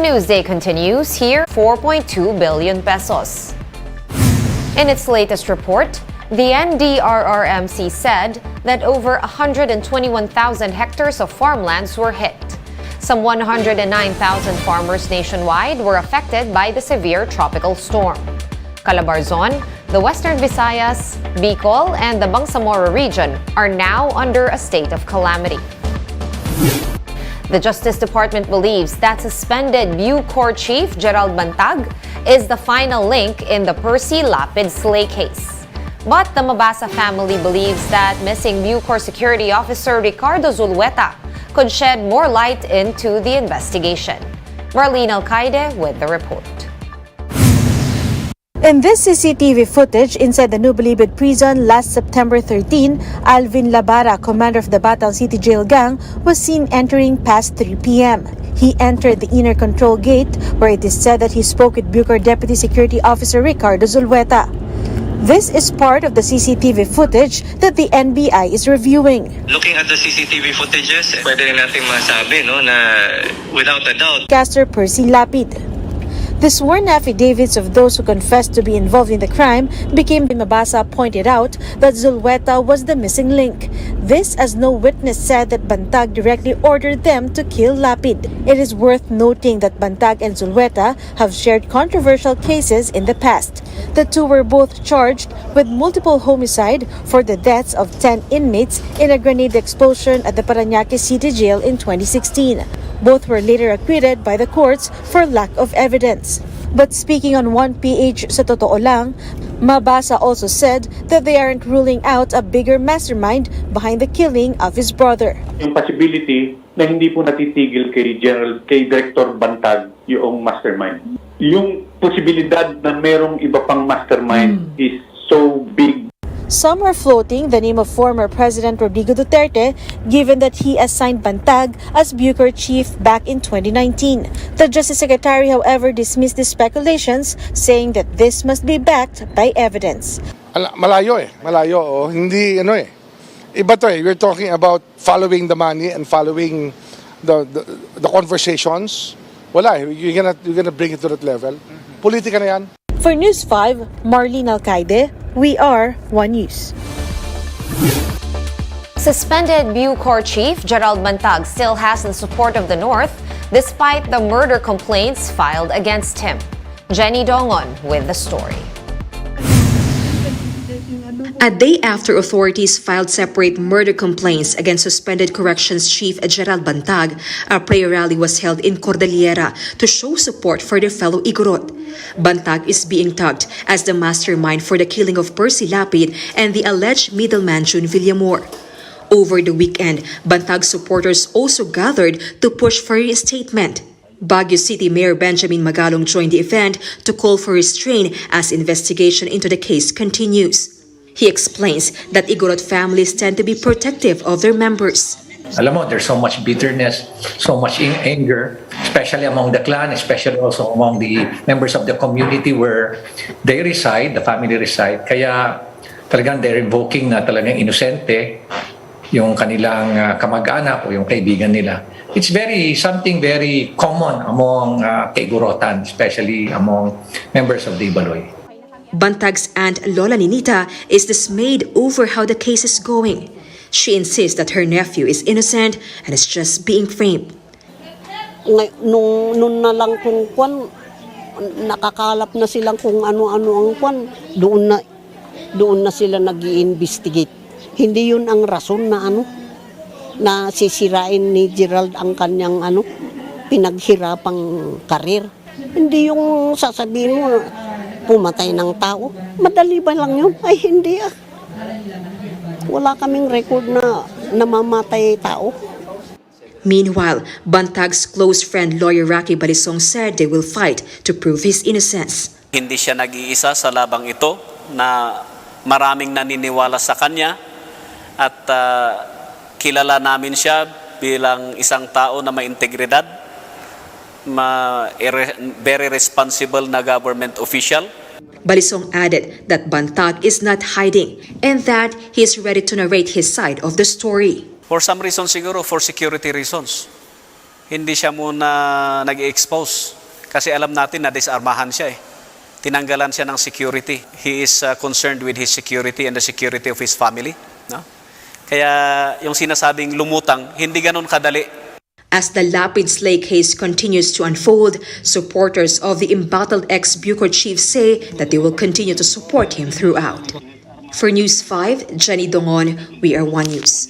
Newsday continues here, 4.2 billion pesos. In its latest report, the NDRRMC said that over 121,000 hectares of farmlands were hit. Some 109,000 farmers nationwide were affected by the severe tropical storm. Calabarzon, the Western Visayas, Bicol, and the Bangsamoro region are now under a state of calamity. The Justice Department believes that suspended BuCor Chief Gerald Bantag is the final link in the Percy Lapid slay case. But the Mabasa family believes that missing BuCor security officer Ricardo Zulueta could shed more light into the investigation. Marlene Alcaide with the report. In this CCTV footage inside the Nubilibid prison last September 13, Alvin Labara, commander of the Bantag City Jail Gang, was seen entering past 3 p.m. He entered the inner control gate where it is said that he spoke with BuCor Deputy Security Officer Ricardo Zulueta. This is part of the CCTV footage that the NBI is reviewing. Looking at the CCTV footages, pwede rin natin masabi na without a doubt. Caster Percy Lapid. The sworn affidavits of those who confessed to be involved in the crime became Mabasa pointed out that Zulueta was the missing link. This as no witness said that Bantag directly ordered them to kill Lapid. It is worth noting that Bantag and Zulueta have shared controversial cases in the past. The two were both charged with multiple homicide for the deaths of 10 inmates in a grenade explosion at the Parañaque City Jail in 2016. Both were later acquitted by the courts for lack of evidence. But speaking on 1PH sa Totoo Lang, Mabasa also said that they aren't ruling out a bigger mastermind behind the killing of his brother. Yung possibility na hindi po natitigil kay Director Bantag yung mastermind. Yung posibilidad na merong iba pang mastermind is so big. Some are floating the name of former President Rodrigo Duterte, given that he assigned Bantag as BuCor chief back in 2019. The Justice Secretary, however, dismissed the speculations, saying that this must be backed by evidence. Malayo. Hindi Iba to We're talking about following the money and following the conversations. Wala You're gonna bring it to that level. Politika na yan. For News 5, Marlene Alcaide, we are One News. Suspended BuCor Chief Gerald Bantag still has the support of the North despite the murder complaints filed against him. Jenny Dongon with the story. A day after authorities filed separate murder complaints against suspended Corrections Chief Gerald Bantag, a prayer rally was held in Cordillera to show support for their fellow Igorot. Bantag is being tagged as the mastermind for the killing of Percy Lapid and the alleged middleman June Villamor. Over the weekend, Bantag supporters also gathered to push for his statement. Baguio City Mayor Benjamin Magalong joined the event to call for restraint as investigation into the case continues. He explains that Igorot families tend to be protective of their members. Alam mo, there's so much bitterness, so much anger, especially among the clan, especially also among the members of the community where they reside, the family reside. Kaya talagang they're invoking na talagang inosente yung kanilang kamag-anak o yung kaibigan nila. It's something very common among Kaigorotan, especially among members of the Ibaloy. Bantag's aunt Lola Ninita is dismayed over how the case is going. She insists that her nephew is innocent and is just being framed. Nung na lang kung kwan, nakakalap na silang kung ano-ano ang kwan, doon na sila nag-i-investigate. Hindi yun ang rason na sisirain ni Gerald ang kanyang pinaghirapang karir. Hindi yung sasabihin mo, pumatay ng tao. Madali ba lang yun? Ay, hindi Wala kaming record na namamatay tao. Meanwhile, Bantag's close friend lawyer Rocky Balisong said they will fight to prove his innocence. Hindi siya nag-iisa sa labang ito na maraming naniniwala sa kanya at kilala namin siya bilang isang tao na may integridad, very responsible na government official. Balisong added that Bantag is not hiding and that he is ready to narrate his side of the story. For some reason siguro, for security reasons. hindi siya muna nag-expose kasi alam natin na disarmahan siya eh. Tinanggalan siya ng security. He is concerned with his security and the security of his family. No? Kaya yung sinasabing lumutang, hindi ganun kadali. As the Lapid Slay case continues to unfold, supporters of the embattled ex-BuCor chief say that they will continue to support him throughout. For News 5, Jenny Dongon, we are One News.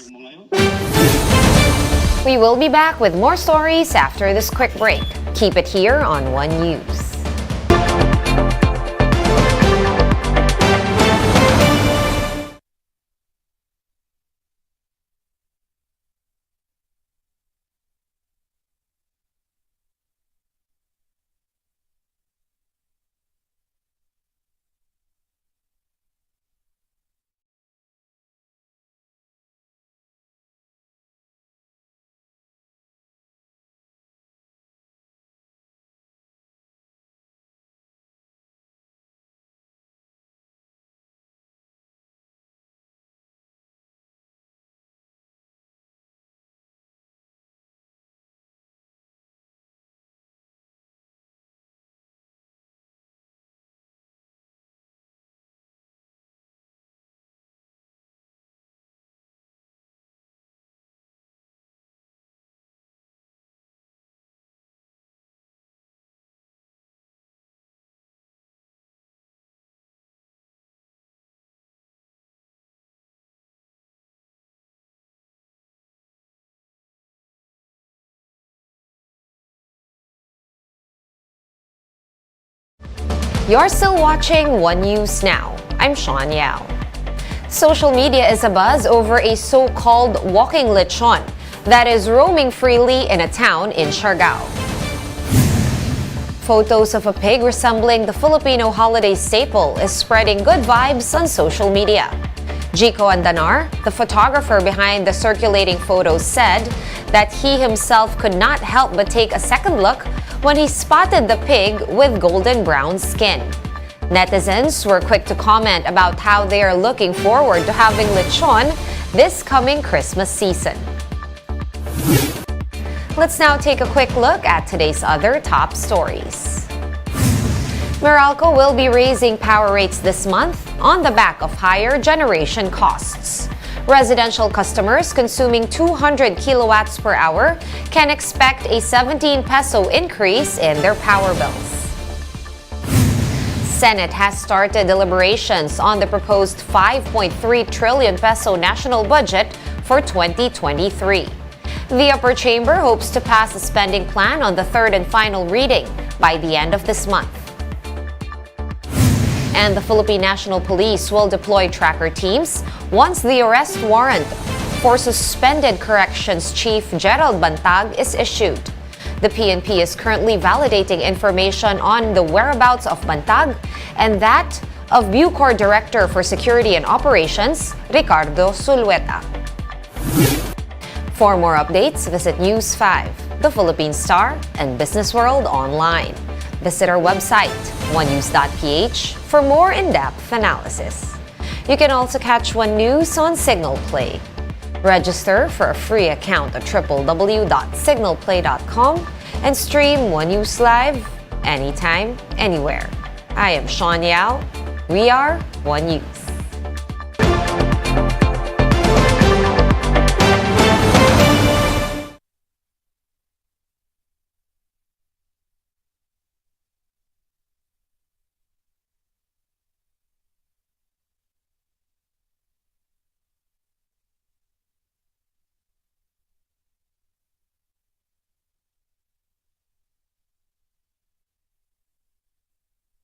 We will be back with more stories after this quick break. Keep it here on One News. You're still watching One News Now. I'm Sean Yao. Social media is abuzz over a so-called walking lechon that is roaming freely in a town in Siargao. Photos of a pig resembling the Filipino holiday staple is spreading good vibes on social media. Jico Andanar, the photographer behind the circulating photos, said that he himself could not help but take a second look when he spotted the pig with golden brown skin. Netizens were quick to comment about how they are looking forward to having lechon this coming Christmas season. Let's now take a quick look at today's other top stories. Meralco will be raising power rates this month on the back of higher generation costs. Residential customers consuming 200 kilowatts per hour can expect a 17 peso increase in their power bills. Senate has started deliberations on the proposed 5.3 trillion peso national budget for 2023. The upper chamber hopes to pass a spending plan on the third and final reading by the end of this month. And the Philippine National Police will deploy tracker teams once the arrest warrant for suspended Corrections Chief Gerald Bantag is issued. The PNP is currently validating information on the whereabouts of Bantag and that of BuCor Director for Security and Operations, Ricardo Zulueta. For more updates, visit News 5, The Philippine Star, and Business World online. Visit our website, onenews.ph, for more in-depth analysis. You can also catch One News on Signal Play. Register for a free account at www.signalplay.com and stream One News Live anytime, anywhere. I am Sean Yao. We are One News.